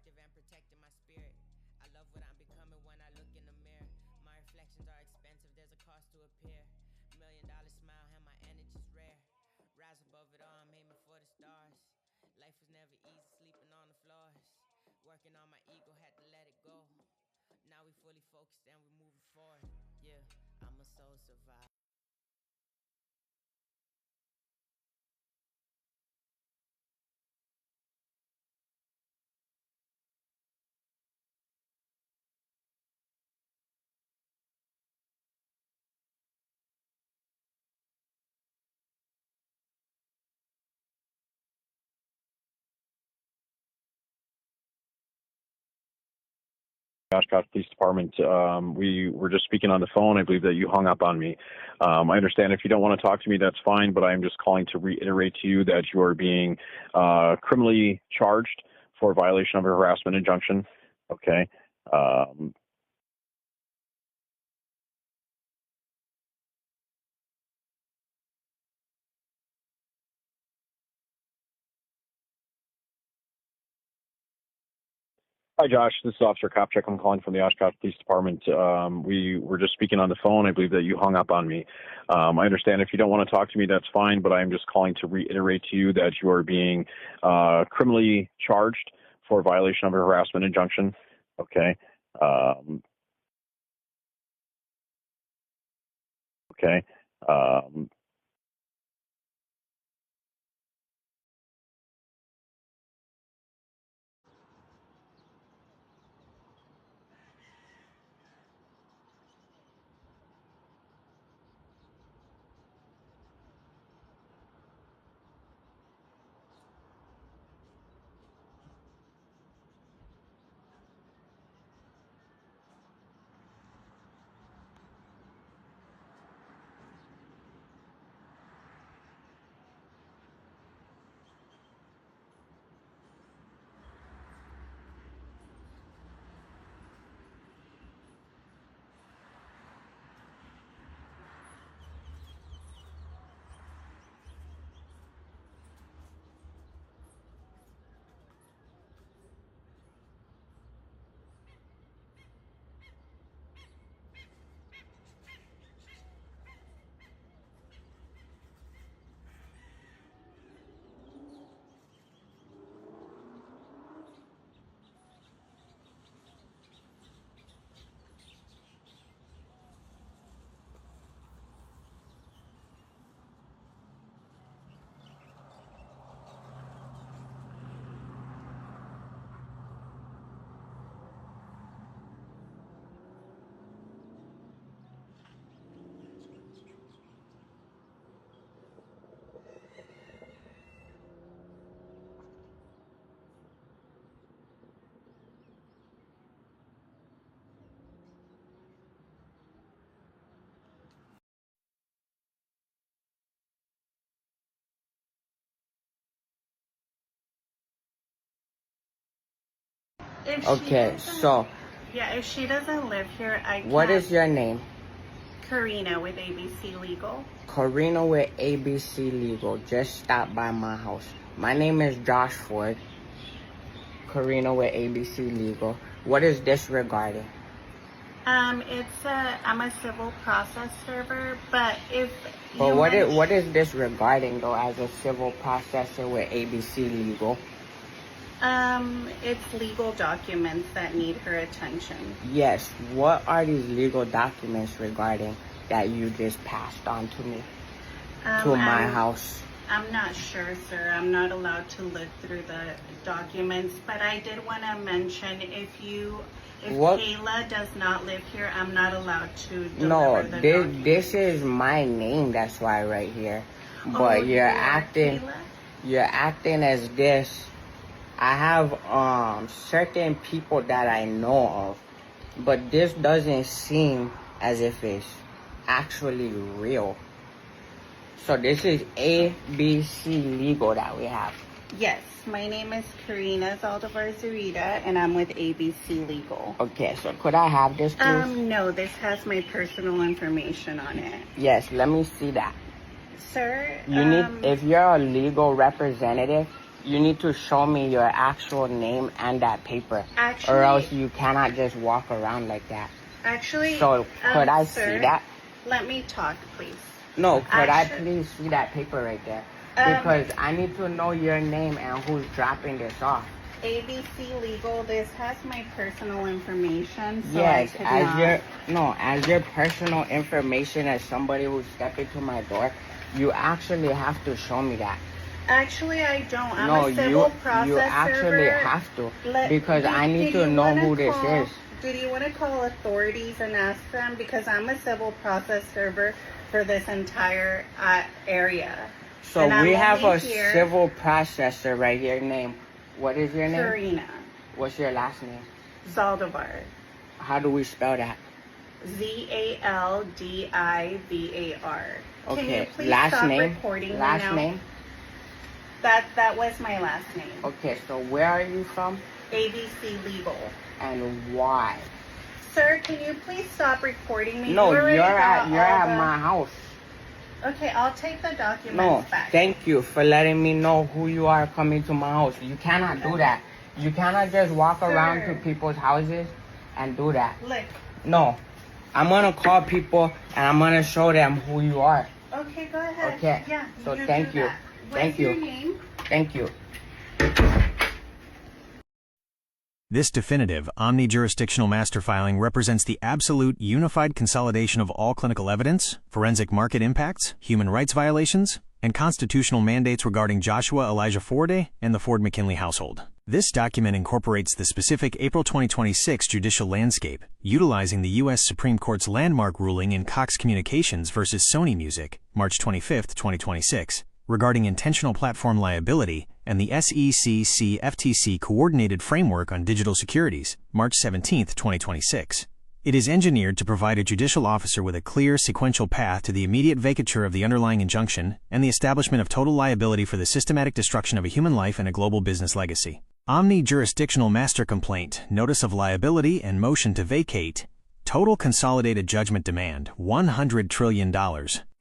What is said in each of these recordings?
protective and protecting my spirit. I love what I'm becoming when I look in the mirror. My reflections are expensive, there's a cost to appear. $1 million smile and my energy's rare. Rise above it all, I'm aiming for the stars. Life was never easy, sleeping on the floors. Working on my ego, had to let it go. Now we fully focused and we're moving forward. Yeah, I'm a soul survivor. Oshkosh Police Department. We were just speaking on the phone. I believe that you hung up on me. I understand if you don't want to talk to me, that's fine, but I'm just calling to reiterate to you that you are being criminally charged for violation of a harassment injunction. Okay. Um, Hi, Josh. This is Officer Kopchak. I'm calling from the Oshkosh Police Department. We were just speaking on the phone. I believe that you hung up on me. I understand if you don't want to talk to me, that's fine, but I'm just calling to reiterate to you that you are being criminally charged for violation of a harassment injunction. Okay. Um, okay. Um, Okay, so Yeah, if she doesn't live here, I can. what is your name? Karina with ABC Legal. Karina with ABC Legal. Just stop by my house. My name is Josh Ford. Karina with ABC Legal. What is this regarding? I'm a civil process server, but if But you what is this regarding though as a civil processor with ABC Legal? it's legal documents that need her attention. Yes, what are these legal documents regarding that you just passed on to me? To my house. I'm not sure, sir. I'm not allowed to look through the documents, but I did want to mention if What? Kayla does not live here, I'm not allowed to No, deliver the documents. this is my name, that's why right here. Oh, But you are Kayla? you're acting as this. I have certain people that I know of, but this doesn't seem as if it's actually real. So this is ABC Legal that we have. Yes, my name is Karina Zaldivar Zarita, and I'm with ABC Legal. Okay, so could I have this, please? No, this has my personal information on it. Yes, let me see that. Sir, You need, if you're a legal representative, you need to show me your actual name and that paper. Actually, or else you cannot just walk around like that. Actually, So, could I sir, see that? Let me talk, please. No, could I please see that paper right there? Because I need to know your name and who's dropping this off. ABC Legal, this has my personal information, so Yes, I could not. as your personal information as somebody who stepped into my door, you actually have to show me that. Actually, I don't. I'm a civil process you actually server. have to, because I need to know who this is. Do you want to call authorities and ask them? Because I'm a civil process server for this entire area. So we have a civil processor right here named, what is your name? Karina. What's your last name? Zaldivar. How do we spell that? Zaldivar. Okay, Can you please last stop name? recording right Last now? name? That was my last name. Okay, so where are you from? ABC Legal. And why? Sir, can you please stop recording me? No, You already you're got at all my house. Okay, I'll take the documents No, back. thank you for letting me know who you are coming to my house. You cannot do that. You cannot just walk around to people's houses and do that. Look. No, I'm gonna call people and I'm gonna show them who you are. Okay, go ahead. Okay. Yeah. So you thank do you. that. Thank What's your you. name? Thank you. This definitive, omni-jurisdictional master filing represents the absolute, unified consolidation of all clinical evidence, forensic market impacts, human rights violations, and constitutional mandates regarding Joshua Elijah Forday and the Ford McKinley household. This document incorporates the specific April 2026 judicial landscape, utilizing the U.S. Supreme Court's landmark ruling in Cox Communications versus Sony Music, March 25, 2026, regarding intentional platform liability, and the SEC-FTC Coordinated Framework on Digital Securities, March 17, 2026. It is engineered to provide a judicial officer with a clear, sequential path to the immediate vacatur of the underlying injunction and the establishment of total liability for the systematic destruction of a human life and a global business legacy. Omni-jurisdictional master complaint, notice of liability and motion to vacate. Total consolidated judgment demand, $100 trillion.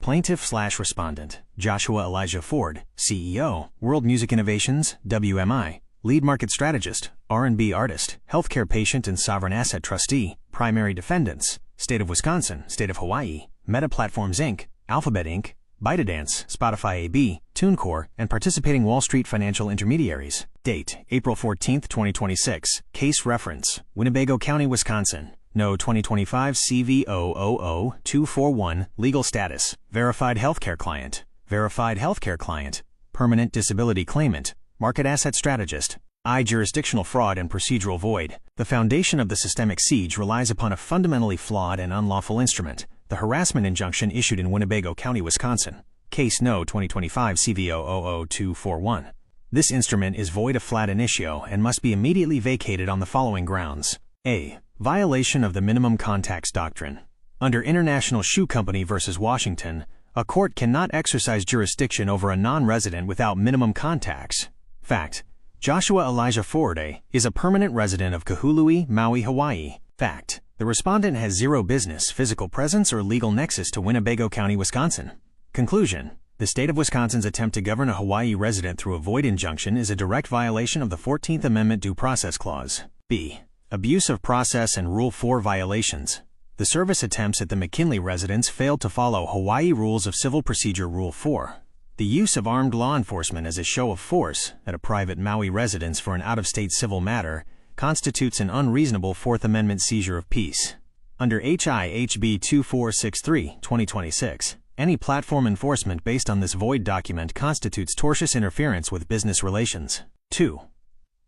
Plaintiff/respondent, Joshua Elijah Ford, CEO, World Music Innovations, WMI, Lead Market Strategist, R&B Artist, Healthcare Patient and Sovereign Asset Trustee. Primary defendants, State of Wisconsin, State of Hawaii, Meta Platforms Inc., Alphabet Inc., ByteDance, Spotify AB, TuneCore, and participating Wall Street financial intermediaries. Date, April 14, 2026. Case reference, Winnebago County, Wisconsin. No 2025 CV000-241. Legal status, verified healthcare client. Verified healthcare client. Permanent disability claimant. Market asset strategist. Jurisdictional fraud and procedural void. The foundation of the systemic siege relies upon a fundamentally flawed and unlawful instrument, the harassment injunction issued in Winnebago County, Wisconsin. Case No. 2025 CV000-241. This instrument is void of flat initio and must be immediately vacated on the following grounds. A. Violation of the minimum contacts doctrine. Under International Shoe Company v. Washington, a court cannot exercise jurisdiction over a non-resident without minimum contacts. Fact. Joshua Elijah Forday is a permanent resident of Kahului, Maui, Hawaii. Fact. The respondent has zero business, physical presence, or legal nexus to Winnebago County, Wisconsin. Conclusion. The state of Wisconsin's attempt to govern a Hawaii resident through a void injunction is a direct violation of the 14th Amendment Due Process Clause. B. Abuse of process and Rule 4 violations. The service attempts at the McKinley residence failed to follow Hawaii Rules of Civil Procedure Rule 4. The use of armed law enforcement as a show of force at a private Maui residence for an out-of-state civil matter constitutes an unreasonable Fourth Amendment seizure of peace. Under HB 2463, 2026, any platform enforcement based on this void document constitutes tortious interference with business relations. 2.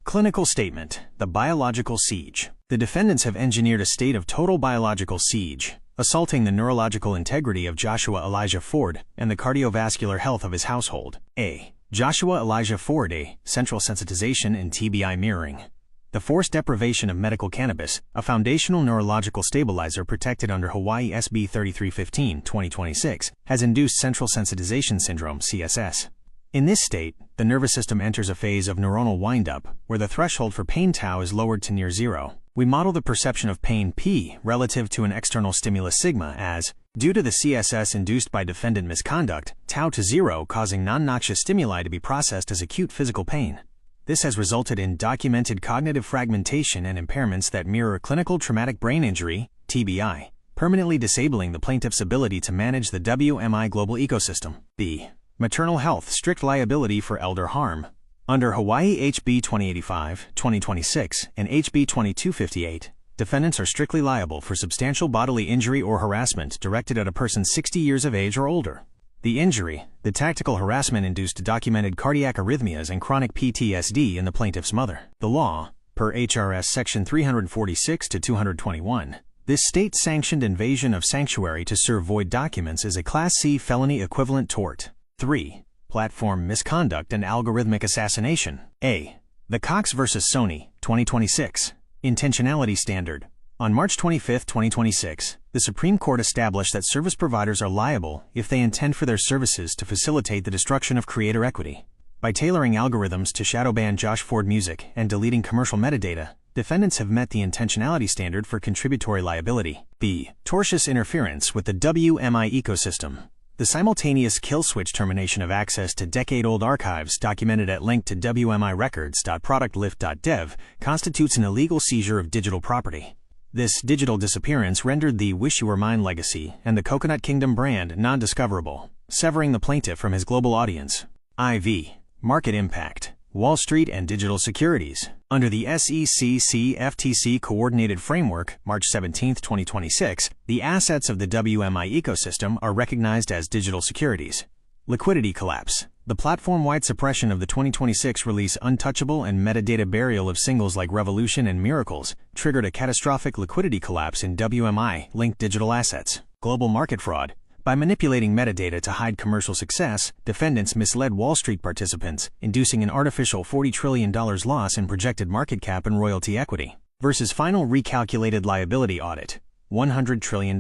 Clinical statement, the biological siege. The defendants have engineered a state of total biological siege, assaulting the neurological integrity of Joshua Elijah Ford and the cardiovascular health of his household. A. Joshua Elijah Forday, central sensitization and TBI mirroring. The forced deprivation of medical cannabis, a foundational neurological stabilizer protected under Hawaii SB 3315, 2026, has induced central sensitization syndrome, CSS. In this state, the nervous system enters a phase of neuronal windup, where the threshold for pain tau is lowered to near zero. We model the perception of pain P relative to an external stimulus sigma as Due to the CSS induced by defendant misconduct, tau to zero causing non-noxious stimuli to be processed as acute physical pain. This has resulted in documented cognitive fragmentation and impairments that mirror clinical traumatic brain injury, TBI, permanently disabling the plaintiff's ability to manage the WMI global ecosystem. B. Maternal health strict liability for elder harm. Under Hawaii HB 2085/2026 and HB 2258, defendants are strictly liable for substantial bodily injury or harassment directed at a person 60 years of age or older. The injury, the tactical harassment induced documented cardiac arrhythmias and chronic PTSD in the plaintiff's mother. The law, per HRS Section 346-221, this state-sanctioned invasion of sanctuary to serve void documents is a Class C felony equivalent tort. 3. Platform misconduct and algorithmic assassination. A. The Cox v. Sony, 2026. Intentionality Standard. On March 25, 2026, the Supreme Court established that service providers are liable if they intend for their services to facilitate the destruction of creator equity. By tailoring algorithms to shadow ban Josh Ford music and deleting commercial metadata, defendants have met the intentionality standard for contributory liability. B. Tortious interference with the WMI ecosystem. The simultaneous kill-switch termination of access to decade-old archives documented at link to WMIRecords.productlift.dev constitutes an illegal seizure of digital property. This digital disappearance rendered the Wish You Were Mine legacy and the Coconut Kingdom brand non-discoverable, severing the plaintiff from his global audience. IV. Market impact. Wall Street and digital securities. Under the SEC-CFTC Coordinated Framework, March 17, 2026, the assets of the WMI ecosystem are recognized as digital securities. Liquidity collapse. The platform-wide suppression of the 2026 release Untouchable and metadata burial of singles like Revolution and Miracles triggered a catastrophic liquidity collapse in WMI-linked digital assets. Global market fraud. By manipulating metadata to hide commercial success, defendants misled Wall Street participants, inducing an artificial $40 trillion loss in projected market cap and royalty equity. Versus final recalculated liability audit. $100 trillion.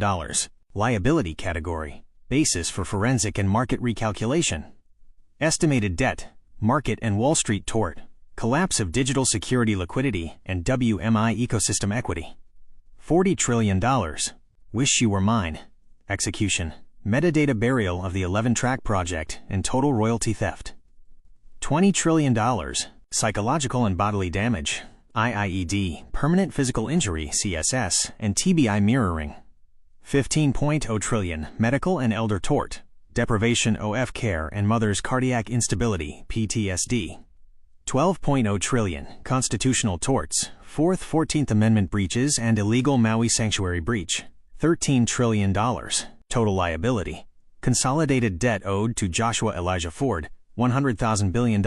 Liability category. Basis for forensic and market recalculation. Estimated debt, market and Wall Street tort, collapse of digital security liquidity and WMI ecosystem equity. $40 trillion. Wish You Were Mine. Execution, metadata burial of the 11-track project and total royalty theft. $20 trillion. Psychological and bodily damage, IIED, permanent physical injury, CSS, and TBI mirroring. $15.0 trillion. Medical and elder tort, deprivation of care and mother's cardiac instability, PTSD. $12.0 trillion. Constitutional torts, 4th, 14th Amendment breaches and illegal Maui sanctuary breach. $13 trillion. Total liability. Consolidated debt owed to Joshua Elijah Ford, $100,000 billion.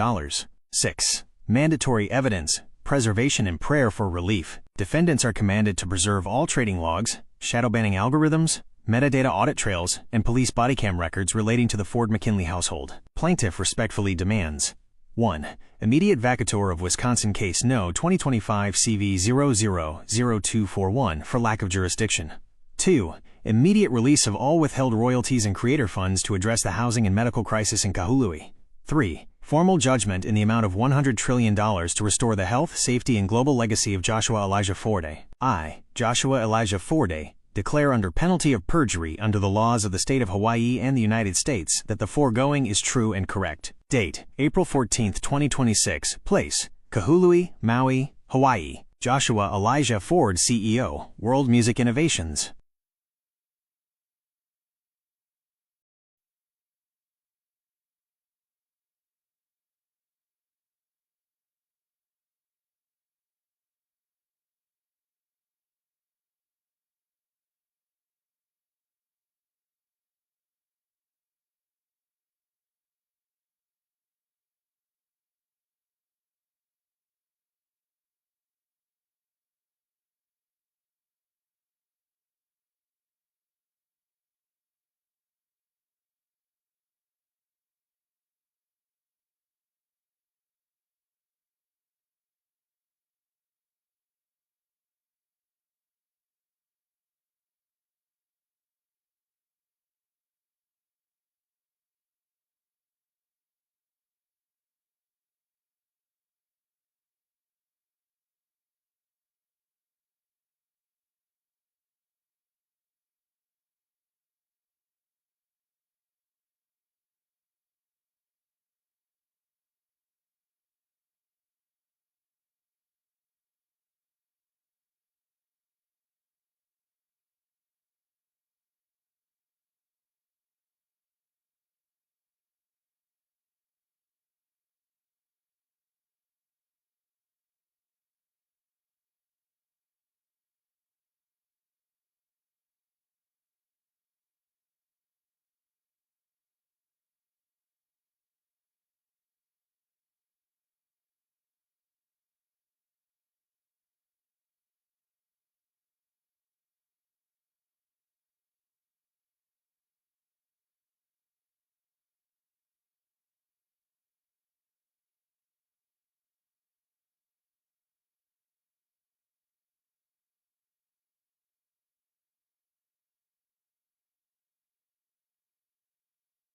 6. Mandatory evidence, preservation and prayer for relief. Defendants are commanded to preserve all trading logs, shadow banning algorithms, metadata audit trails, and police body cam records relating to the Ford-McKinley household. Plaintiff respectfully demands 1. Immediate vacatur of Wisconsin Case No. 2025 CV 000241 for lack of jurisdiction. 2. Immediate release of all withheld royalties and creator funds to address the housing and medical crisis in Kahului. 3. Formal judgment in the amount of $100 trillion to restore the health, safety, and global legacy of Joshua Elijah Forde. I, Joshua Elijah Forde, declare under penalty of perjury under the laws of the state of Hawaii and the United States that the foregoing is true and correct. Date, April 14, 2026. Place, Kahului, Maui, Hawaii. Joshua Elijah Ford, CEO, World Music Innovations.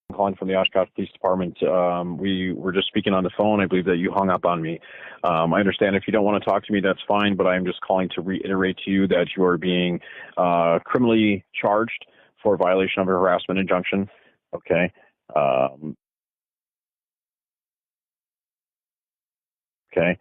I'm calling from the Oshkosh Police Department. We were just speaking on the phone. I believe that you hung up on me. I understand if you don't want to talk to me, that's fine, but I'm just calling to reiterate to you that you are being criminally charged for violation of a harassment injunction. Okay. Okay.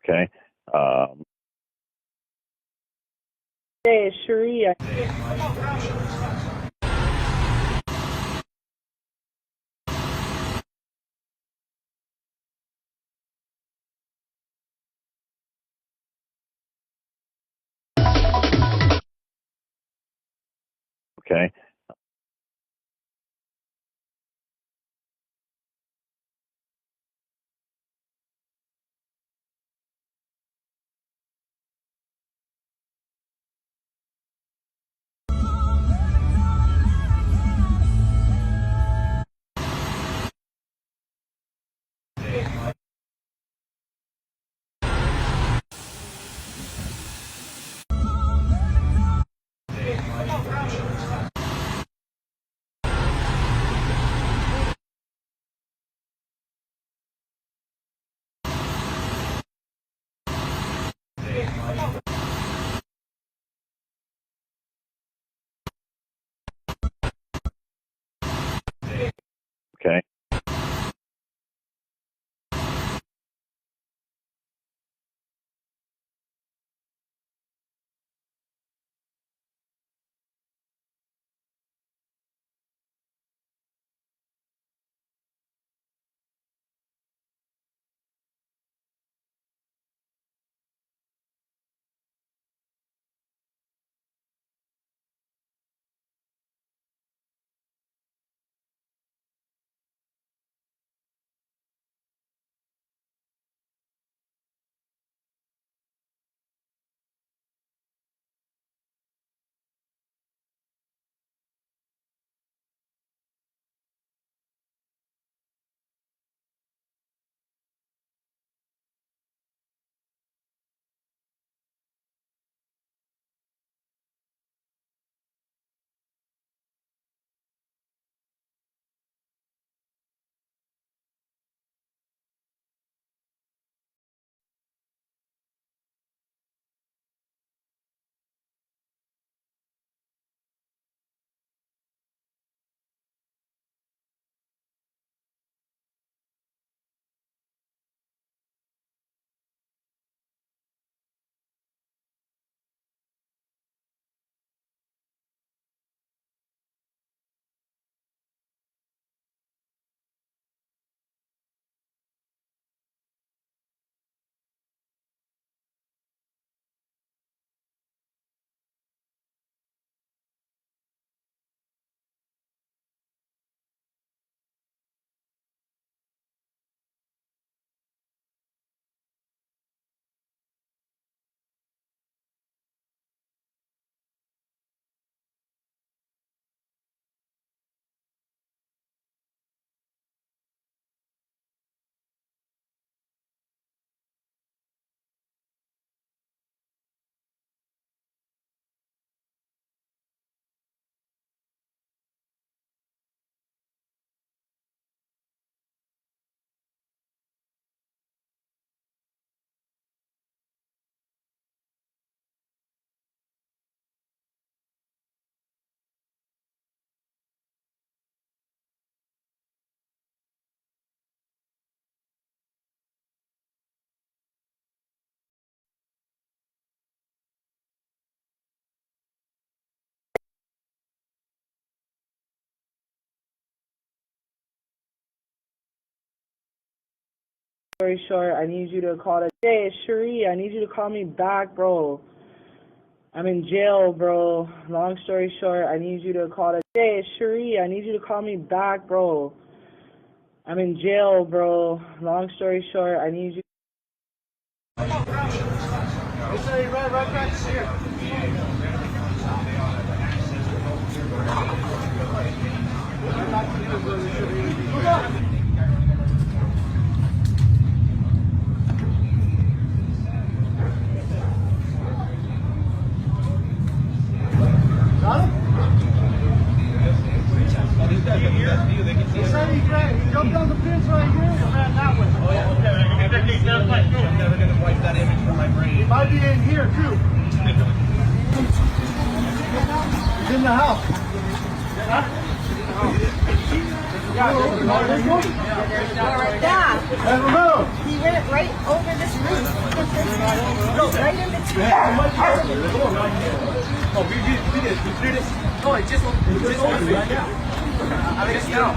Okay. Hey, Cherie. Okay. Okay. Story short, I need you to call the. Hey, Cherie, I need you to call me back, bro. I'm in jail, bro. Long story short, I need you to call the. Hey, Cherie, I need you to call me back, bro. I'm in jail, bro. Long story short, I need you. He jumped on the fence right here and ran that way. Oh, yeah. He might be in here, too. He's in the house. Yeah. He went right over this roof. Right in between. Oh, we did. We cleared it. Oh, it just opened right now. I think it's now.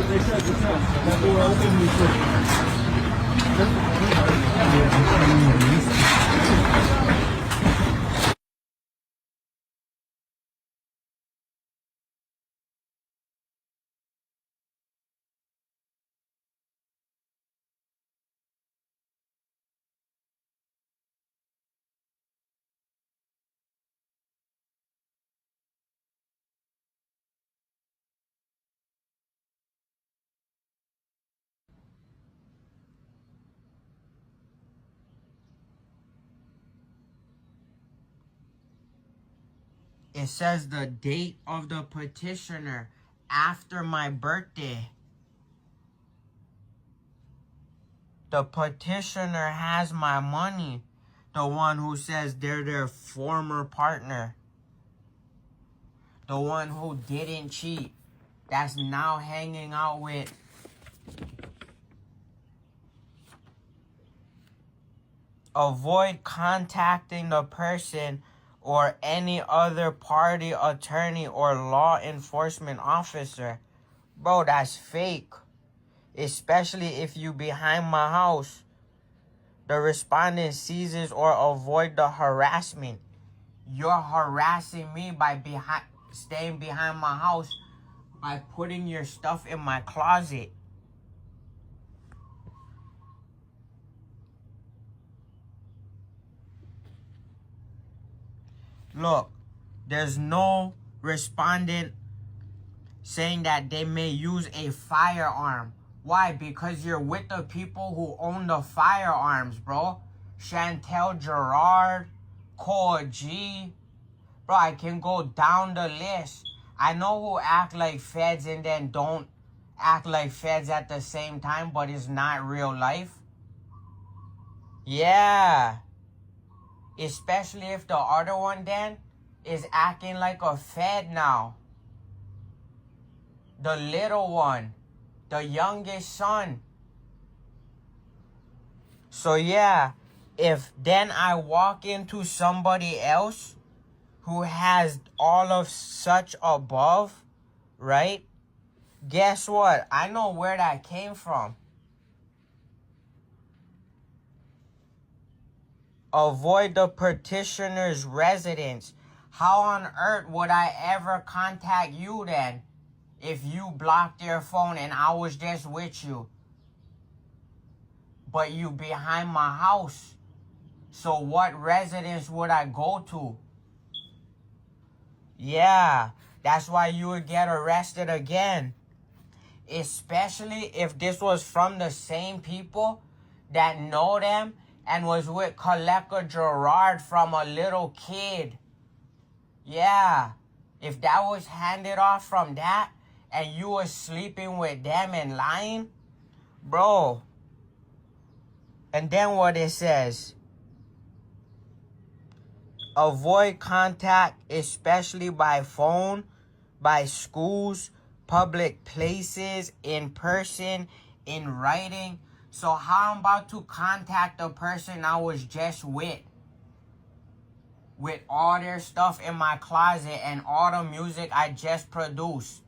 They said it's now. That door opened It says the date of the petitioner after my birthday. The petitioner has my money. The one who says they're their former partner. The one who didn't cheat. That's now hanging out with. Avoid contacting the person or any other party, attorney, or law enforcement officer. Bro, that's fake. Especially if you behind my house. The respondent ceases or avoid the harassment. You're harassing me by staying behind my house by putting your stuff in my closet. Look, there's no respondent saying that they may use a firearm. Why? Because you're with the people who own the firearms, bro. Chantel Gerard, Cole G. Bro, I can go down the list. I know who act like feds and then don't act like feds at the same time, but it's not real life. Yeah. Especially if the other one then is acting like a fed now. The little one. The youngest son. So yeah, if then I walk into somebody else who has all of such above, right? Guess what? I know where that came from. Avoid the petitioner's residence. How on earth would I ever contact you then if you blocked your phone and I was just with you? But you behind my house. So what residence would I go to? Yeah, that's why you would get arrested again. Especially if this was from the same people that know them and was with Collector Gerard from a little kid. Yeah, if that was handed off from that and you were sleeping with them and lying, bro. And then what it says, avoid contact, especially by phone, by schools, public places, in person, in writing. So how I'm about to contact the person I was just with all their stuff in my closet and all the music I just produced?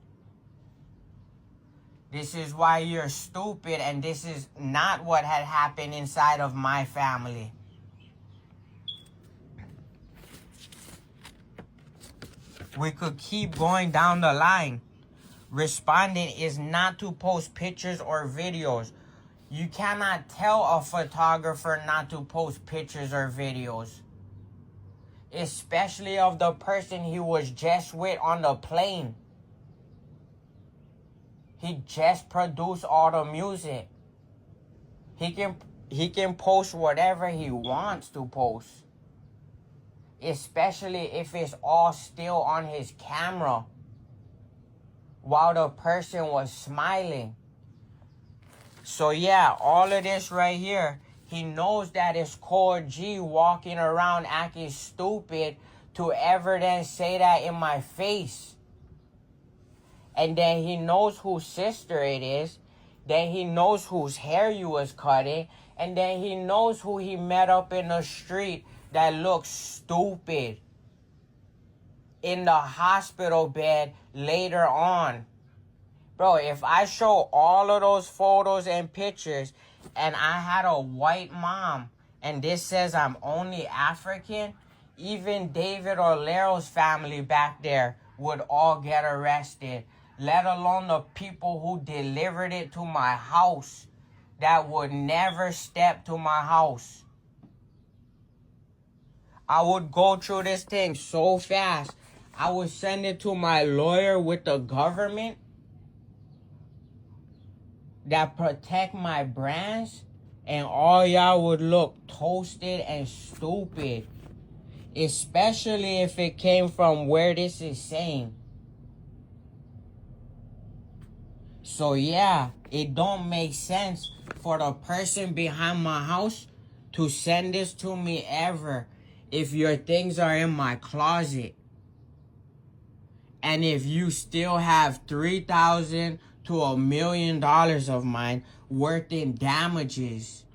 This is why you're stupid, and this is not what had happened inside of my family. We could keep going down the line. responding is not to post pictures or videos. You cannot tell a photographer not to post pictures or videos. Especially of the person he was just with on the plane. He just produced all the music. He can post whatever he wants to post. Especially if it's all still on his camera while the person was smiling. So yeah, all of this right here, he knows that it's Cole G walking around acting stupid to ever then say that in my face. And then he knows whose sister it is. Then he knows whose hair you was cutting. And then he knows who he met up in the street that looks stupid in the hospital bed later on. Bro, if I show all of those photos and pictures and I had a white mom and this says I'm only African, even David Olero's family back there would all get arrested, let alone the people who delivered it to my house that would never step to my house. I would go through this thing so fast. I would send it to my lawyer with the government that protect my brands, and all y'all would look toasted and stupid. Especially if it came from where this is saying. So yeah, it don't make sense for the person behind my house to send this to me ever if your things are in my closet. And if you still have $3,000 to $1 million of mine worth in damages.